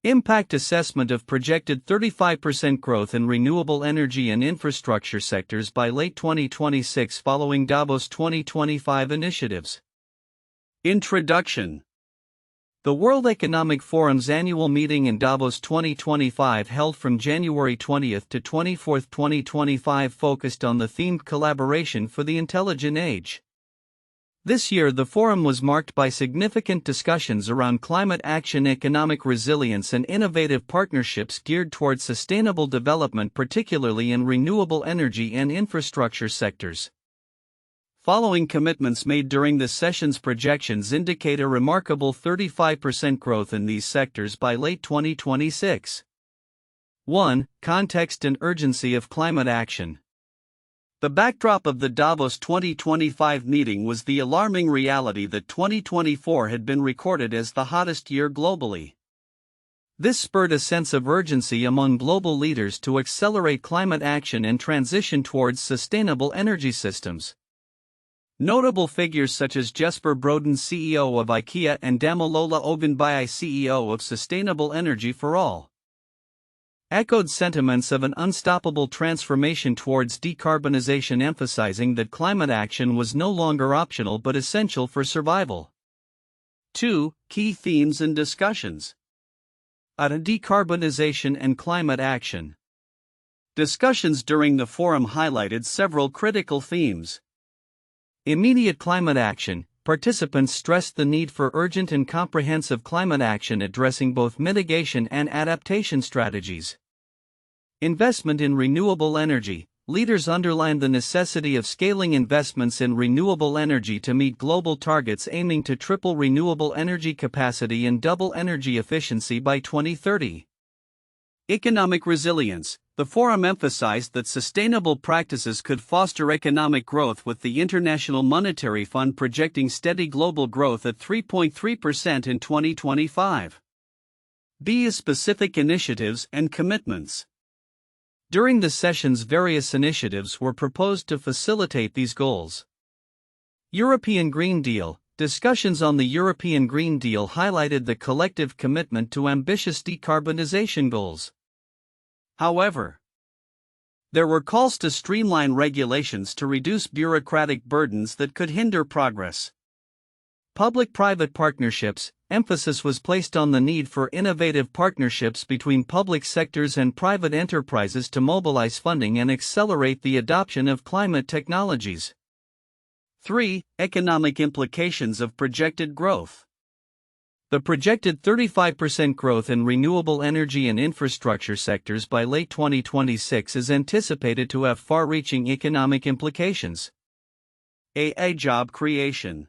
Impact assessment of projected 35% growth in renewable energy and infrastructure sectors by late 2026 following Davos 2025 initiatives. Introduction. The World Economic Forum's annual meeting in Davos 2025, held from January 20 to 24, 2025, focused on the theme Collaboration for the Intelligent Age. This year, the forum was marked by significant discussions around climate action, economic resilience, and innovative partnerships geared towards sustainable development, particularly in renewable energy and infrastructure sectors. Following commitments made during the session's projections indicate a remarkable 35% growth in these sectors by late 2026. 1. Context and urgency of climate action. The backdrop of the Davos 2025 meeting was the alarming reality that 2024 had been recorded as the hottest year globally. This spurred a sense of urgency among global leaders to accelerate climate action and transition towards sustainable energy systems. Notable figures such as Jesper Brodin, CEO of IKEA, and Damilola Ogunbiyi, CEO of Sustainable Energy for All, echoed sentiments of an unstoppable transformation towards decarbonization, emphasizing that climate action was no longer optional but essential for survival. 2. Key themes and discussions. Decarbonization and climate action. Discussions during the forum highlighted several critical themes. Immediate climate action. Participants stressed the need for urgent and comprehensive climate action addressing both mitigation and adaptation strategies. Investment in renewable energy. Leaders underlined the necessity of scaling investments in renewable energy to meet global targets, aiming to triple renewable energy capacity and double energy efficiency by 2030. Economic resilience. The forum emphasized that sustainable practices could foster economic growth, with the International Monetary Fund projecting steady global growth at 3.3% in 2025. B. Specific initiatives and commitments. During the sessions, various initiatives were proposed to facilitate these goals. European Green Deal. Discussions on the European Green Deal highlighted the collective commitment to ambitious decarbonization goals. However, there were calls to streamline regulations to reduce bureaucratic burdens that could hinder progress. Public-private partnerships. Emphasis was placed on the need for innovative partnerships between public sectors and private enterprises to mobilize funding and accelerate the adoption of climate technologies. 3. Economic implications of projected growth. The projected 35% growth in renewable energy and infrastructure sectors by late 2026 is anticipated to have far-reaching economic implications. A. Job creation.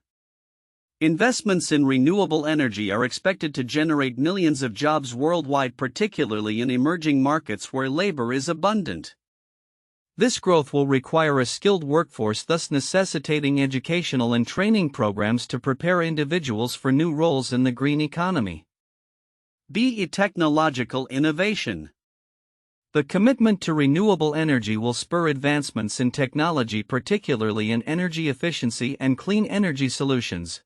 Investments in renewable energy are expected to generate millions of jobs worldwide, particularly in emerging markets where labor is abundant. This growth will require a skilled workforce, thus necessitating educational and training programs to prepare individuals for new roles in the green economy. B. Technological innovation. The commitment to renewable energy will spur advancements in technology, particularly in energy efficiency and clean energy solutions.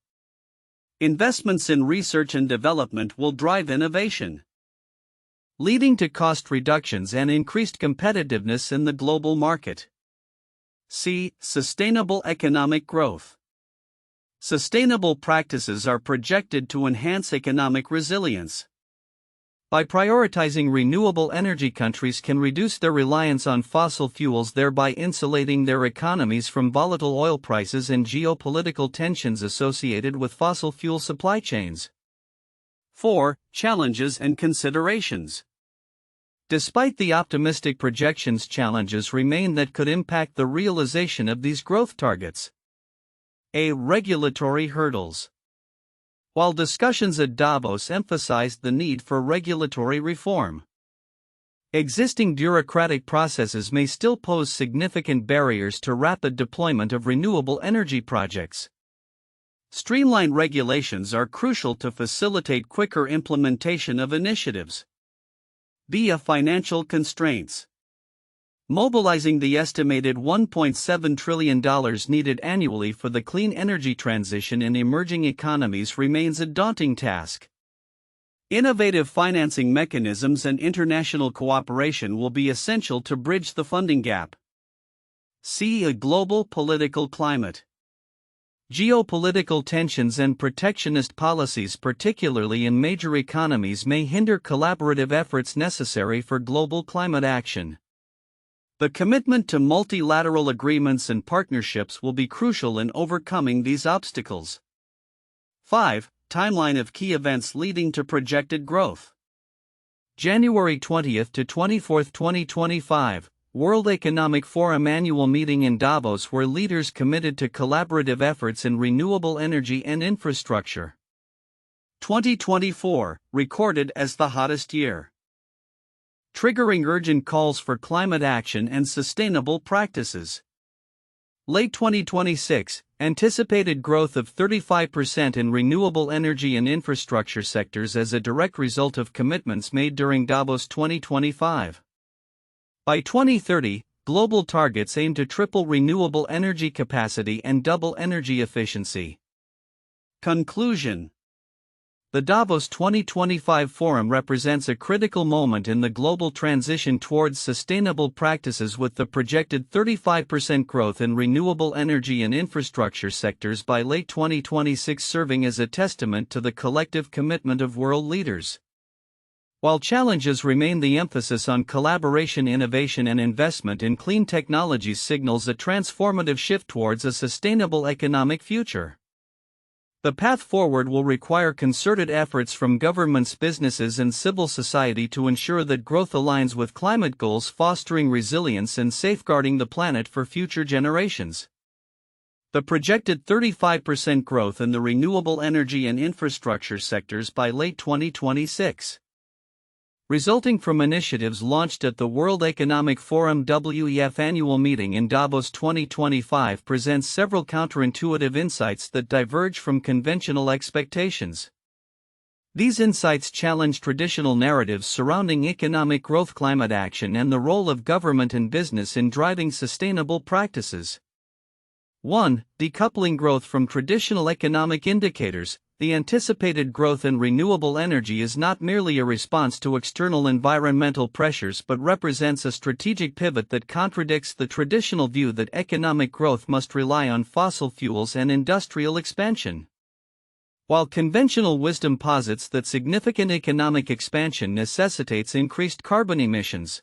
Investments in research and development will drive innovation, leading to cost reductions and increased competitiveness in the global market. C. Sustainable economic growth. Sustainable practices are projected to enhance economic resilience. By prioritizing renewable energy, countries can reduce their reliance on fossil fuels, thereby insulating their economies from volatile oil prices and geopolitical tensions associated with fossil fuel supply chains. 4. Challenges and considerations. Despite the optimistic projections, challenges remain that could impact the realization of these growth targets. A. Regulatory hurdles. While discussions at Davos emphasized the need for regulatory reform, existing bureaucratic processes may still pose significant barriers to rapid deployment of renewable energy projects. Streamlined regulations are crucial to facilitate quicker implementation of initiatives. B. Financial constraints. Mobilizing the estimated $1.7 trillion needed annually for the clean energy transition in emerging economies remains a daunting task. Innovative financing mechanisms and international cooperation will be essential to bridge the funding gap. C. A global political climate. Geopolitical tensions and protectionist policies, particularly in major economies, may hinder collaborative efforts necessary for global climate action. The commitment to multilateral agreements and partnerships will be crucial in overcoming these obstacles. 5. Timeline of key events leading to projected growth. January 20 to 24, 2025, World Economic Forum annual meeting in Davos, where leaders committed to collaborative efforts in renewable energy and infrastructure. 2024, recorded as the hottest year, triggering urgent calls for climate action and sustainable practices. Late 2026, anticipated growth of 35% in renewable energy and infrastructure sectors as a direct result of commitments made during Davos 2025. By 2030, global targets aim to triple renewable energy capacity and double energy efficiency. Conclusion. The Davos 2025 Forum represents a critical moment in the global transition towards sustainable practices, with the projected 35% growth in renewable energy and infrastructure sectors by late 2026 serving as a testament to the collective commitment of world leaders. While challenges remain, the emphasis on collaboration, innovation, and investment in clean technologies signals a transformative shift towards a sustainable economic future. The path forward will require concerted efforts from governments, businesses, and civil society to ensure that growth aligns with climate goals, fostering resilience and safeguarding the planet for future generations. The projected 35% growth in the renewable energy and infrastructure sectors by late 2026, resulting from initiatives launched at the World Economic Forum WEF annual meeting in Davos 2025, presents several counterintuitive insights that diverge from conventional expectations. These insights challenge traditional narratives surrounding economic growth, climate action, and the role of government and business in driving sustainable practices. 1. Decoupling growth from traditional economic indicators. The anticipated growth in renewable energy is not merely a response to external environmental pressures but represents a strategic pivot that contradicts the traditional view that economic growth must rely on fossil fuels and industrial expansion. While conventional wisdom posits that significant economic expansion necessitates increased carbon emissions,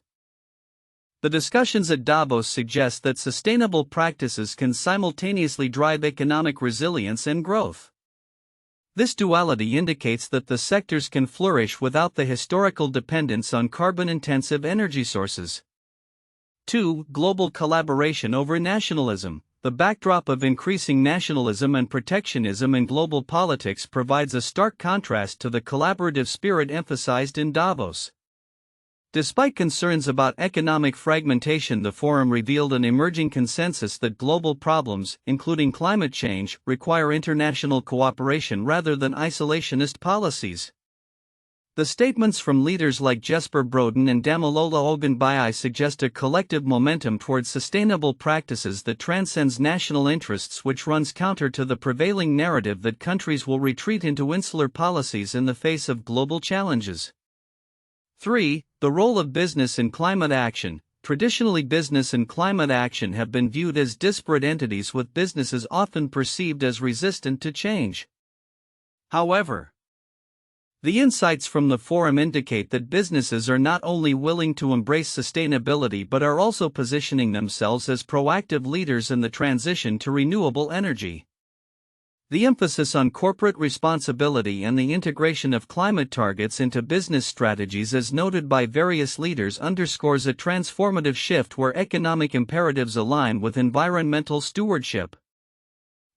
the discussions at Davos suggest that sustainable practices can simultaneously drive economic resilience and growth. This duality indicates that the sectors can flourish without the historical dependence on carbon-intensive energy sources. 2. Global collaboration over nationalism. The backdrop of increasing nationalism and protectionism in global politics provides a stark contrast to the collaborative spirit emphasized in Davos. Despite concerns about economic fragmentation, the forum revealed an emerging consensus that global problems, including climate change, require international cooperation rather than isolationist policies. The statements from leaders like Jesper Brodin and Damilola Ogunbayi suggest a collective momentum towards sustainable practices that transcends national interests, which runs counter to the prevailing narrative that countries will retreat into insular policies in the face of global challenges. 3. The role of business in climate action. Traditionally, business and climate action have been viewed as disparate entities, with businesses often perceived as resistant to change. However, the insights from the forum indicate that businesses are not only willing to embrace sustainability but are also positioning themselves as proactive leaders in the transition to renewable energy. The emphasis on corporate responsibility and the integration of climate targets into business strategies, as noted by various leaders, underscores a transformative shift where economic imperatives align with environmental stewardship.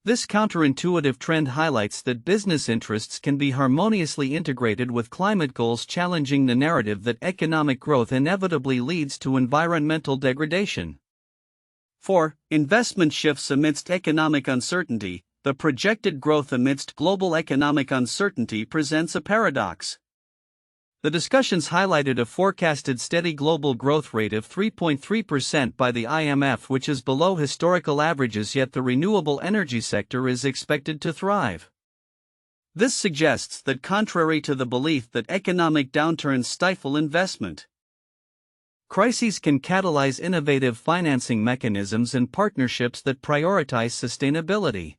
This counterintuitive trend highlights that business interests can be harmoniously integrated with climate goals, challenging the narrative that economic growth inevitably leads to environmental degradation. 4. Investment shifts amidst economic uncertainty. The projected growth amidst global economic uncertainty presents a paradox. The discussions highlighted a forecasted steady global growth rate of 3.3% by the IMF, which is below historical averages, yet the renewable energy sector is expected to thrive. This suggests that contrary to the belief that economic downturns stifle investment, crises can catalyze innovative financing mechanisms and partnerships that prioritize sustainability.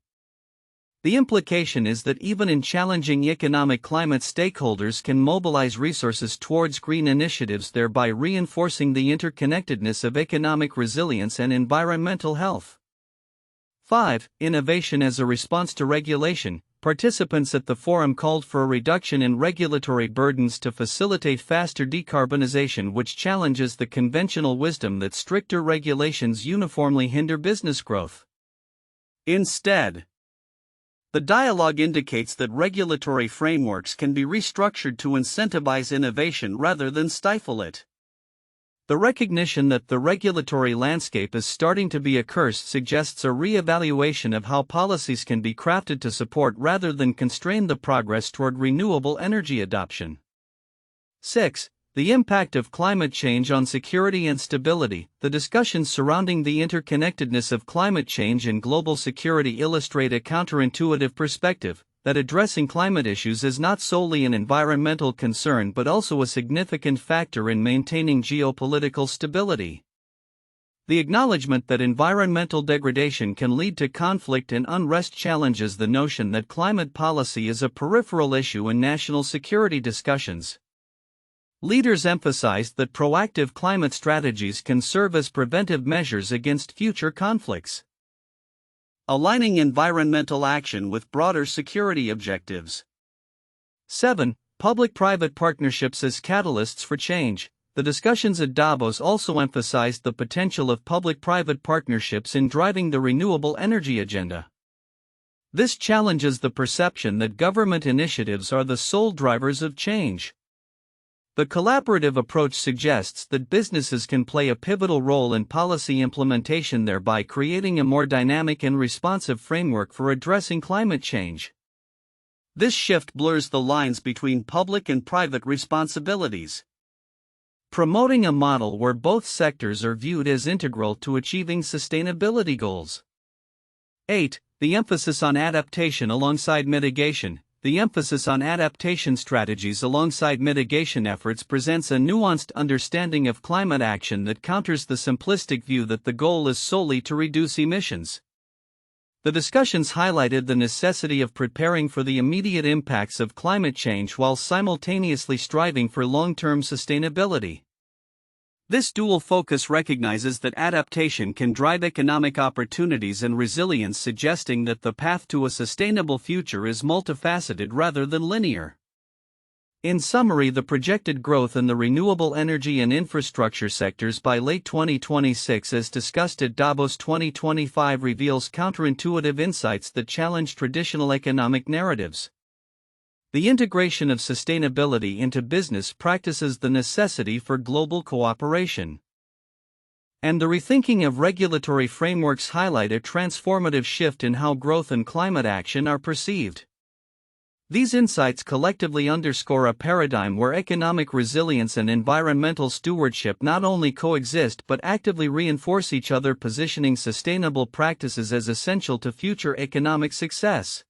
The implication is that even in challenging economic climate, stakeholders can mobilize resources towards green initiatives, thereby reinforcing the interconnectedness of economic resilience and environmental health. 5. Innovation as a response to regulation. Participants at the forum called for a reduction in regulatory burdens to facilitate faster decarbonization, which challenges the conventional wisdom that stricter regulations uniformly hinder business growth. Instead, the dialogue indicates that regulatory frameworks can be restructured to incentivize innovation rather than stifle it. The recognition that the regulatory landscape is starting to be a curse suggests a re-evaluation of how policies can be crafted to support rather than constrain the progress toward renewable energy adoption. 6. The impact of climate change on security and stability. The discussions surrounding the interconnectedness of climate change and global security illustrate a counterintuitive perspective, that addressing climate issues is not solely an environmental concern but also a significant factor in maintaining geopolitical stability. The acknowledgement that environmental degradation can lead to conflict and unrest challenges the notion that climate policy is a peripheral issue in national security discussions. Leaders emphasized that proactive climate strategies can serve as preventive measures against future conflicts, aligning environmental action with broader security objectives. 7. Public-private partnerships as catalysts for change. The discussions at Davos also emphasized the potential of public-private partnerships in driving the renewable energy agenda. This challenges the perception that government initiatives are the sole drivers of change. The collaborative approach suggests that businesses can play a pivotal role in policy implementation, thereby creating a more dynamic and responsive framework for addressing climate change. This shift blurs the lines between public and private responsibilities, promoting a model where both sectors are viewed as integral to achieving sustainability goals. 8. The emphasis on adaptation alongside mitigation. The emphasis on adaptation strategies alongside mitigation efforts presents a nuanced understanding of climate action that counters the simplistic view that the goal is solely to reduce emissions. The discussions highlighted the necessity of preparing for the immediate impacts of climate change while simultaneously striving for long-term sustainability. This dual focus recognizes that adaptation can drive economic opportunities and resilience, suggesting that the path to a sustainable future is multifaceted rather than linear. In summary, the projected growth in the renewable energy and infrastructure sectors by late 2026, as discussed at Davos 2025, reveals counterintuitive insights that challenge traditional economic narratives. The integration of sustainability into business practices, the necessity for global cooperation, and the rethinking of regulatory frameworks highlight a transformative shift in how growth and climate action are perceived. These insights collectively underscore a paradigm where economic resilience and environmental stewardship not only coexist but actively reinforce each other, positioning sustainable practices as essential to future economic success.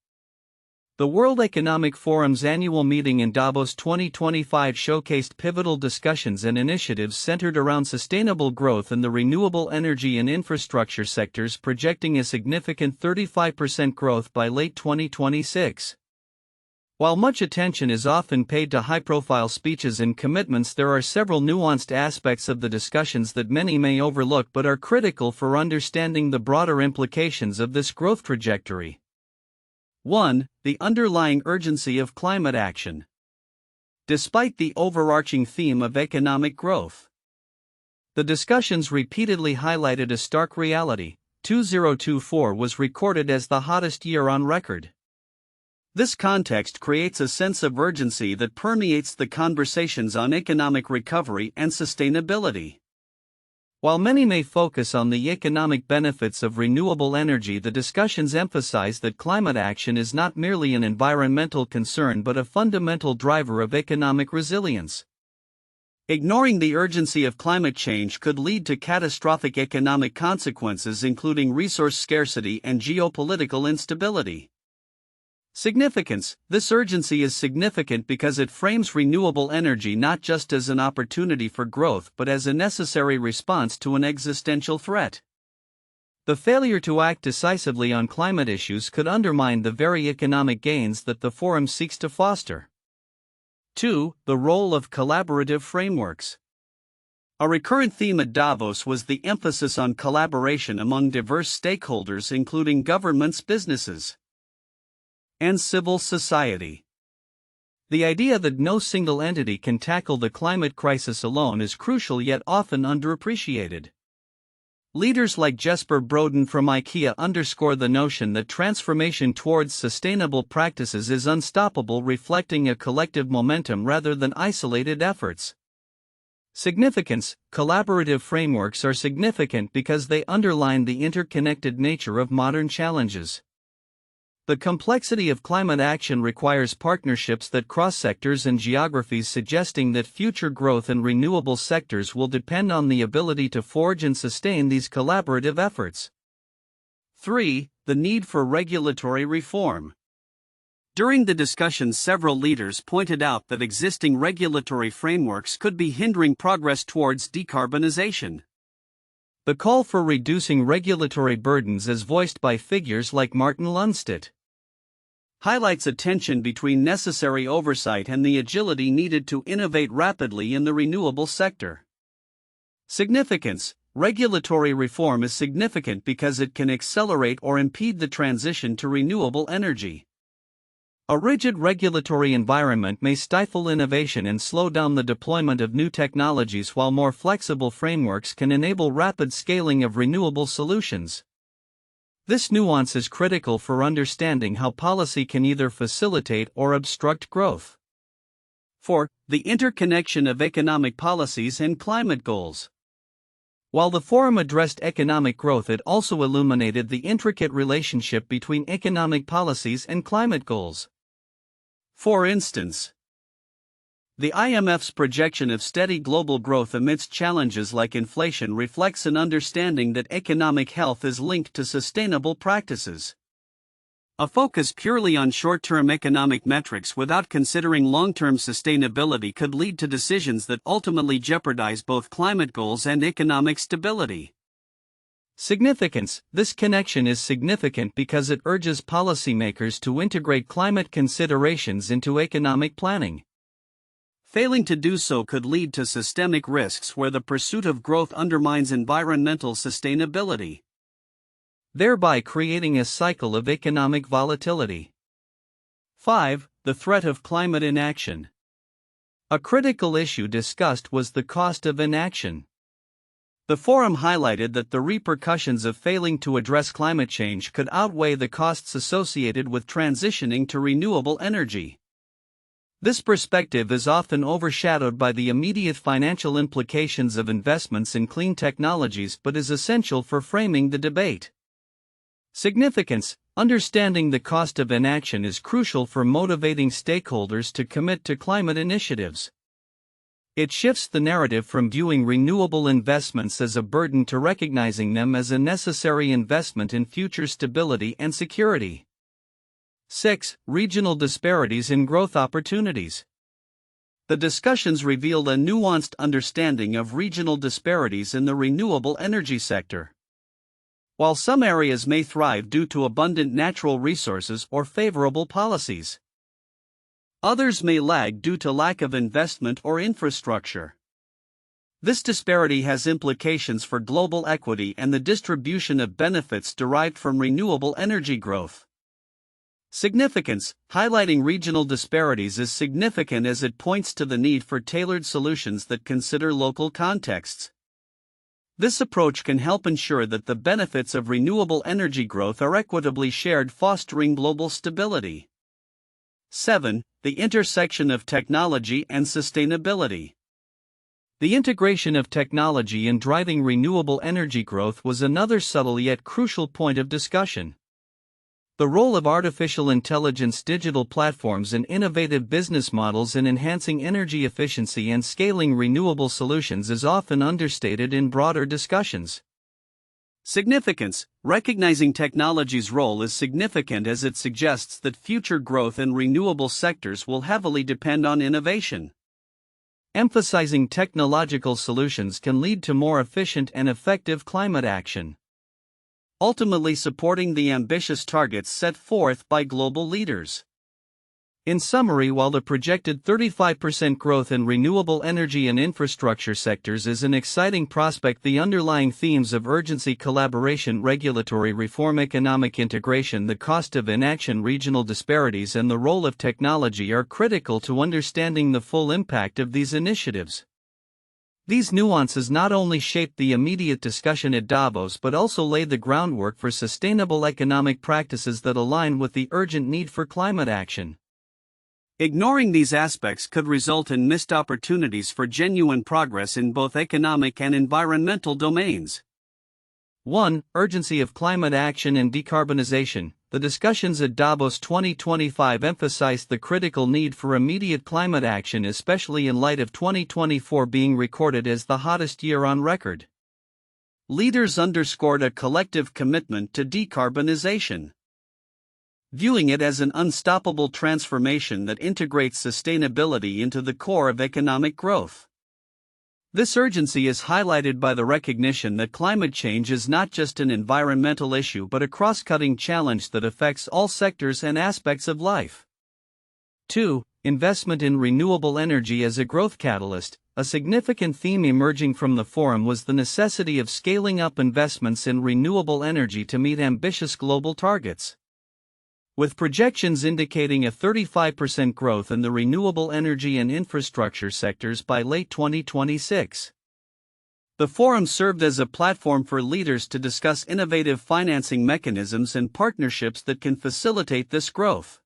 The World Economic Forum's annual meeting in Davos 2025 showcased pivotal discussions and initiatives centered around sustainable growth in the renewable energy and infrastructure sectors, projecting a significant 35% growth by late 2026. While much attention is often paid to high-profile speeches and commitments, there are several nuanced aspects of the discussions that many may overlook but are critical for understanding the broader implications of this growth trajectory. 1. The underlying urgency of climate action. Despite the overarching theme of economic growth, the discussions repeatedly highlighted a stark reality: 2024 was recorded as the hottest year on record. This context creates a sense of urgency that permeates the conversations on economic recovery and sustainability. While many may focus on the economic benefits of renewable energy, the discussions emphasize that climate action is not merely an environmental concern but a fundamental driver of economic resilience. Ignoring the urgency of climate change could lead to catastrophic economic consequences, including resource scarcity and geopolitical instability. Significance. This urgency is significant because it frames renewable energy not just as an opportunity for growth but as a necessary response to an existential threat. The failure to act decisively on climate issues could undermine the very economic gains that the forum seeks to foster. 2. The role of collaborative frameworks. A recurrent theme at Davos was the emphasis on collaboration among diverse stakeholders, including governments, businesses, and civil society. The idea that no single entity can tackle the climate crisis alone is crucial yet often underappreciated. Leaders like Jesper Brodin from IKEA underscore the notion that transformation towards sustainable practices is unstoppable, reflecting a collective momentum rather than isolated efforts. Significance. Collaborative frameworks are significant because they underline the interconnected nature of modern challenges. The complexity of climate action requires partnerships that cross sectors and geographies, suggesting that future growth in renewable sectors will depend on the ability to forge and sustain these collaborative efforts. 3. The need for regulatory reform. During the discussion, several leaders pointed out that existing regulatory frameworks could be hindering progress towards decarbonization. The call for reducing regulatory burdens, as voiced by figures like Martin Lundstedt, highlights a tension between necessary oversight and the agility needed to innovate rapidly in the renewable sector. Significance. Regulatory reform is significant because it can accelerate or impede the transition to renewable energy. A rigid regulatory environment may stifle innovation and slow down the deployment of new technologies, while more flexible frameworks can enable rapid scaling of renewable solutions. This nuance is critical for understanding how policy can either facilitate or obstruct growth. 4. The interconnection of economic policies and climate goals. While the forum addressed economic growth, it also illuminated the intricate relationship between economic policies and climate goals. For instance, the IMF's projection of steady global growth amidst challenges like inflation reflects an understanding that economic health is linked to sustainable practices. A focus purely on short-term economic metrics without considering long-term sustainability could lead to decisions that ultimately jeopardize both climate goals and economic stability. Significance. This connection is significant because it urges policymakers to integrate climate considerations into economic planning. Failing to do so could lead to systemic risks where the pursuit of growth undermines environmental sustainability, thereby creating a cycle of economic volatility. 5. The threat of climate inaction. A critical issue discussed was the cost of inaction. The forum highlighted that the repercussions of failing to address climate change could outweigh the costs associated with transitioning to renewable energy. This perspective is often overshadowed by the immediate financial implications of investments in clean technologies, but is essential for framing the debate. Significance. Understanding the cost of inaction is crucial for motivating stakeholders to commit to climate initiatives. It shifts the narrative from viewing renewable investments as a burden to recognizing them as a necessary investment in future stability and security. 6. Regional disparities in growth opportunities. The discussions revealed a nuanced understanding of regional disparities in the renewable energy sector. While some areas may thrive due to abundant natural resources or favorable policies, others may lag due to lack of investment or infrastructure. This disparity has implications for global equity and the distribution of benefits derived from renewable energy growth. Significance. Highlighting regional disparities is significant as it points to the need for tailored solutions that consider local contexts. This approach can help ensure that the benefits of renewable energy growth are equitably shared, fostering global stability. 7. The intersection of technology and sustainability. The integration of technology in driving renewable energy growth was another subtle yet crucial point of discussion. The role of artificial intelligence, digital platforms, and innovative business models in enhancing energy efficiency and scaling renewable solutions is often understated in broader discussions. Significance. Recognizing technology's role is significant as it suggests that future growth in renewable sectors will heavily depend on innovation. Emphasizing technological solutions can lead to more efficient and effective climate action, ultimately supporting the ambitious targets set forth by global leaders. In summary, while the projected 35% growth in renewable energy and infrastructure sectors is an exciting prospect, the underlying themes of urgency, collaboration, regulatory reform, economic integration, the cost of inaction, regional disparities, and the role of technology are critical to understanding the full impact of these initiatives. These nuances not only shaped the immediate discussion at Davos but also lay the groundwork for sustainable economic practices that align with the urgent need for climate action. Ignoring these aspects could result in missed opportunities for genuine progress in both economic and environmental domains. 1. Urgency of climate action and decarbonization. The discussions at Davos 2025 emphasized the critical need for immediate climate action, especially in light of 2024 being recorded as the hottest year on record. Leaders underscored a collective commitment to decarbonization, viewing it as an unstoppable transformation that integrates sustainability into the core of economic growth. This urgency is highlighted by the recognition that climate change is not just an environmental issue but a cross-cutting challenge that affects all sectors and aspects of life. 2. Investment in renewable energy as a growth catalyst. A significant theme emerging from the forum was the necessity of scaling up investments in renewable energy to meet ambitious global targets, with projections indicating a 35% growth in the renewable energy and infrastructure sectors by late 2026. The forum served as a platform for leaders to discuss innovative financing mechanisms and partnerships that can facilitate this growth.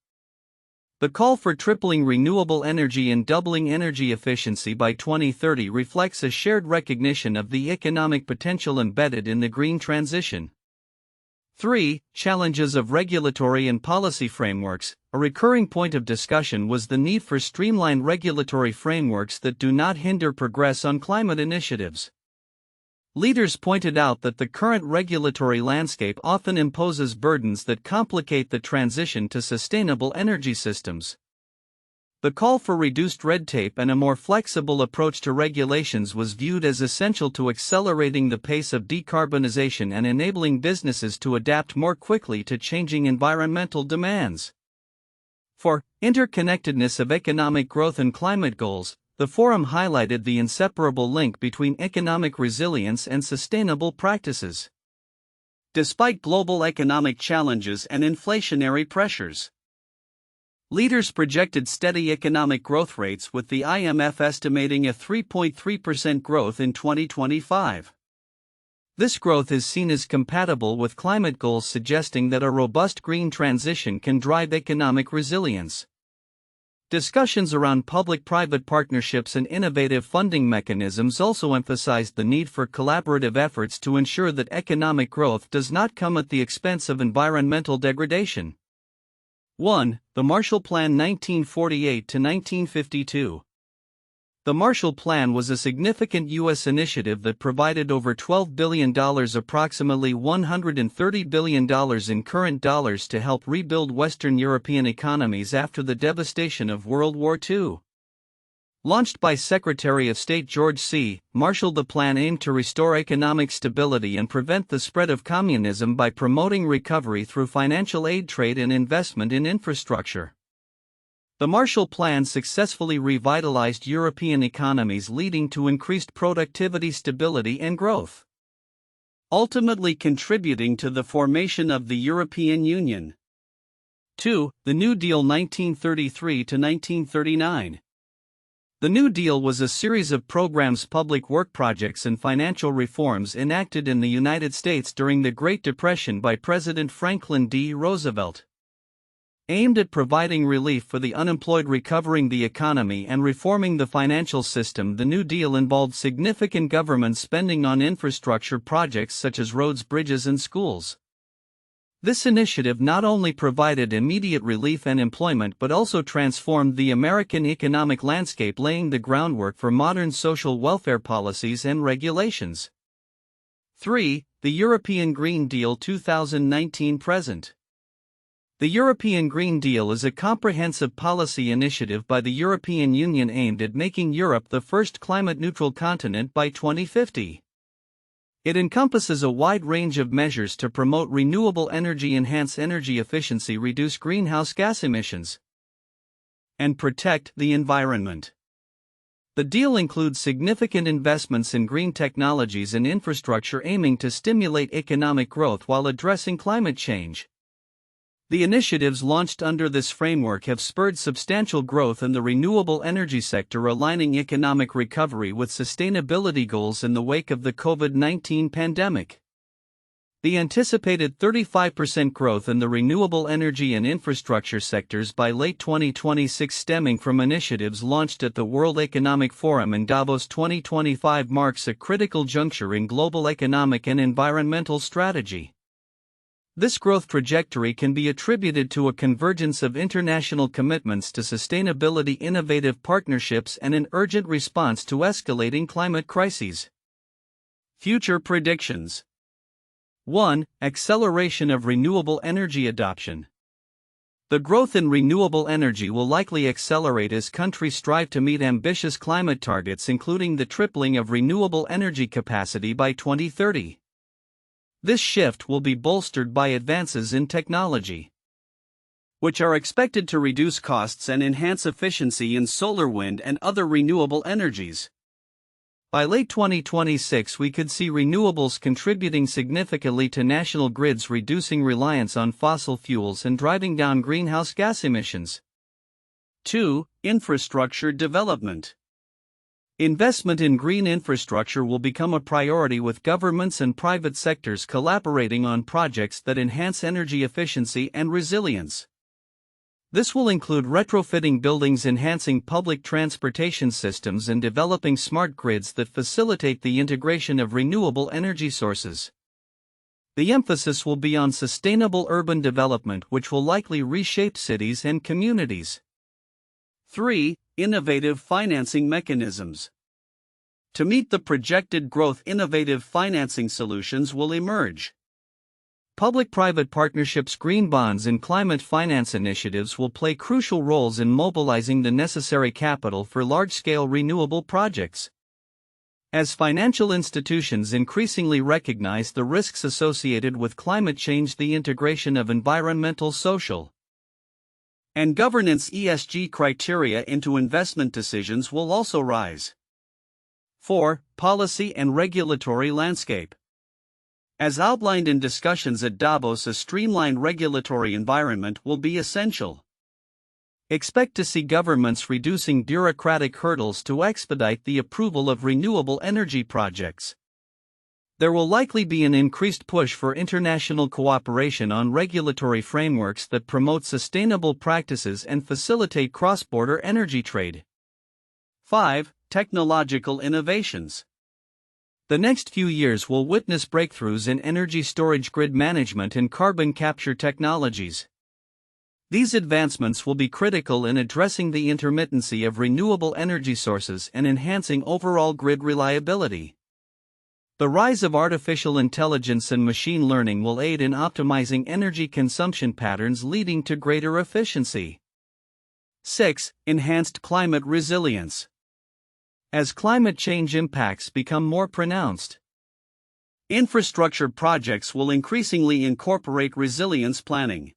The call for tripling renewable energy and doubling energy efficiency by 2030 reflects a shared recognition of the economic potential embedded in the green transition. 3. Challenges of regulatory and policy frameworks. A recurring point of discussion was the need for streamlined regulatory frameworks that do not hinder progress on climate initiatives. Leaders pointed out that the current regulatory landscape often imposes burdens that complicate the transition to sustainable energy systems. The call for reduced red tape and a more flexible approach to regulations was viewed as essential to accelerating the pace of decarbonization and enabling businesses to adapt more quickly to changing environmental demands. 4. Interconnectedness of economic growth and climate goals. The forum highlighted the inseparable link between economic resilience and sustainable practices. Despite global economic challenges and inflationary pressures, leaders projected steady economic growth rates, with the IMF estimating a 3.3% growth in 2025. This growth is seen as compatible with climate goals, suggesting that a robust green transition can drive economic resilience. Discussions around public-private partnerships and innovative funding mechanisms also emphasized the need for collaborative efforts to ensure that economic growth does not come at the expense of environmental degradation. 1. The Marshall Plan 1948–1952. The Marshall Plan was a significant U.S. initiative that provided over $12 billion, approximately $130 billion in current dollars, to help rebuild Western European economies after the devastation of World War II. Launched by Secretary of State George C. Marshall, the plan aimed to restore economic stability and prevent the spread of communism by promoting recovery through financial aid, trade, and investment in infrastructure. The Marshall Plan successfully revitalized European economies, leading to increased productivity, stability, and growth, ultimately contributing to the formation of the European Union. 2. The New Deal 1933–1939. The New Deal was a series of programs, public work projects, and financial reforms enacted in the United States during the Great Depression by President Franklin D. Roosevelt. Aimed at providing relief for the unemployed, recovering the economy, and reforming the financial system, the New Deal involved significant government spending on infrastructure projects such as roads, bridges, and schools. This initiative not only provided immediate relief and employment but also transformed the American economic landscape, laying the groundwork for modern social welfare policies and regulations. 3. the European Green Deal 2019 present. The European Green Deal is a comprehensive policy initiative by the European Union aimed at making Europe the first climate-neutral continent by 2050. It encompasses a wide range of measures to promote renewable energy, enhance energy efficiency, reduce greenhouse gas emissions, and protect the environment. The deal includes significant investments in green technologies and infrastructure aiming to stimulate economic growth while addressing climate change. The initiatives launched under this framework have spurred substantial growth in the renewable energy sector, aligning economic recovery with sustainability goals in the wake of the COVID-19 pandemic. The anticipated 35% growth in the renewable energy and infrastructure sectors by late 2026, stemming from initiatives launched at the World Economic Forum in Davos 2025, marks a critical juncture in global economic and environmental strategy. This growth trajectory can be attributed to a convergence of international commitments to sustainability, innovative partnerships, and an urgent response to escalating climate crises. Future predictions. 1. Acceleration of renewable energy adoption. The growth in renewable energy will likely accelerate as countries strive to meet ambitious climate targets, including the tripling of renewable energy capacity by 2030. This shift will be bolstered by advances in technology, which are expected to reduce costs and enhance efficiency in solar, wind, and other renewable energies. By late 2026, we could see renewables contributing significantly to national grids, reducing reliance on fossil fuels and driving down greenhouse gas emissions. 2. Infrastructure development. Investment in green infrastructure will become a priority, with governments and private sectors collaborating on projects that enhance energy efficiency and resilience. This will include retrofitting buildings, enhancing public transportation systems, and developing smart grids that facilitate the integration of renewable energy sources. The emphasis will be on sustainable urban development, which will likely reshape cities and communities. 3. Innovative financing mechanisms. To meet the projected growth, innovative financing solutions will emerge. Public-private partnerships, green bonds, and climate finance initiatives will play crucial roles in mobilizing the necessary capital for large-scale renewable projects. As financial institutions increasingly recognize the risks associated with climate change, the integration of environmental, social, and governance (ESG) criteria into investment decisions will also rise. 4. Policy and regulatory landscape. As outlined in discussions at Davos, a streamlined regulatory environment will be essential. Expect to see governments reducing bureaucratic hurdles to expedite the approval of renewable energy projects. There will likely be an increased push for international cooperation on regulatory frameworks that promote sustainable practices and facilitate cross-border energy trade. 5. Technological innovations. The next few years will witness breakthroughs in energy storage, grid management, and carbon capture technologies. These advancements will be critical in addressing the intermittency of renewable energy sources and enhancing overall grid reliability. The rise of artificial intelligence and machine learning will aid in optimizing energy consumption patterns, leading to greater efficiency. 6. Enhanced climate resilience. As climate change impacts become more pronounced, infrastructure projects will increasingly incorporate resilience planning.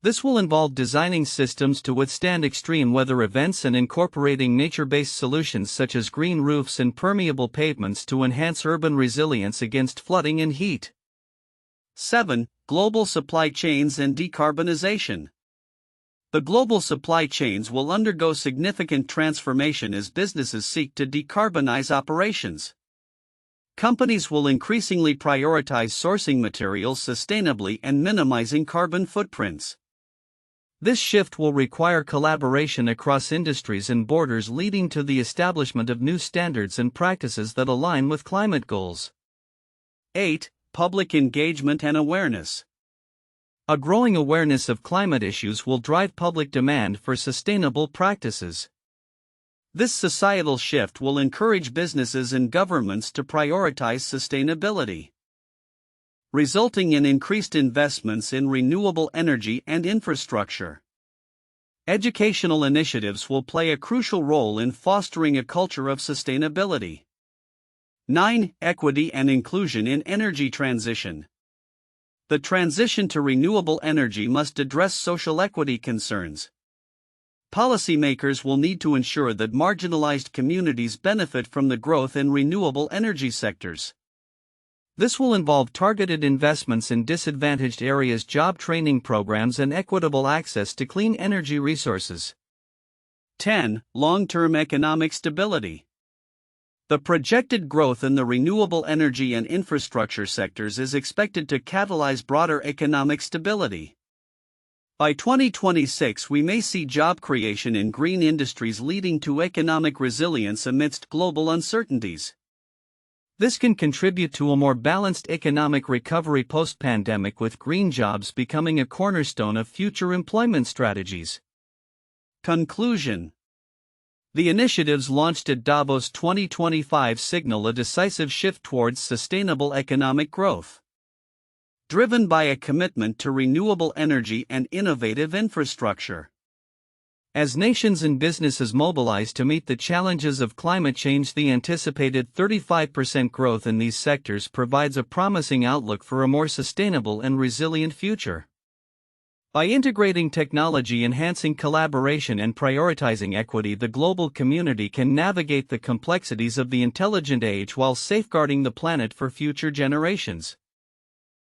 This will involve designing systems to withstand extreme weather events and incorporating nature-based solutions such as green roofs and permeable pavements to enhance urban resilience against flooding and heat. 7. Global supply chains and decarbonization. The global supply chains will undergo significant transformation as businesses seek to decarbonize operations. Companies will increasingly prioritize sourcing materials sustainably and minimizing carbon footprints. This shift will require collaboration across industries and borders, leading to the establishment of new standards and practices that align with climate goals. 8. Public engagement and awareness. A growing awareness of climate issues will drive public demand for sustainable practices. This societal shift will encourage businesses and governments to prioritize sustainability. resulting in increased investments in renewable energy and infrastructure. Educational initiatives will play a crucial role in fostering a culture of sustainability. 9. Equity and inclusion in energy transition. The transition to renewable energy must address social equity concerns. Policymakers will need to ensure that marginalized communities benefit from the growth in renewable energy sectors. This will involve targeted investments in disadvantaged areas, job training programs, and equitable access to clean energy resources. 10. Long-term economic stability. The projected growth in the renewable energy and infrastructure sectors is expected to catalyze broader economic stability. By 2026, we may see job creation in green industries leading to economic resilience amidst global uncertainties. This can contribute to a more balanced economic recovery post-pandemic, with green jobs becoming a cornerstone of future employment strategies. Conclusion. The initiatives launched at Davos 2025 signal a decisive shift towards sustainable economic growth, driven by a commitment to renewable energy and innovative infrastructure. As nations and businesses mobilize to meet the challenges of climate change, the anticipated 35% growth in these sectors provides a promising outlook for a more sustainable and resilient future. By integrating technology, enhancing collaboration, and prioritizing equity, the global community can navigate the complexities of the intelligent age while safeguarding the planet for future generations.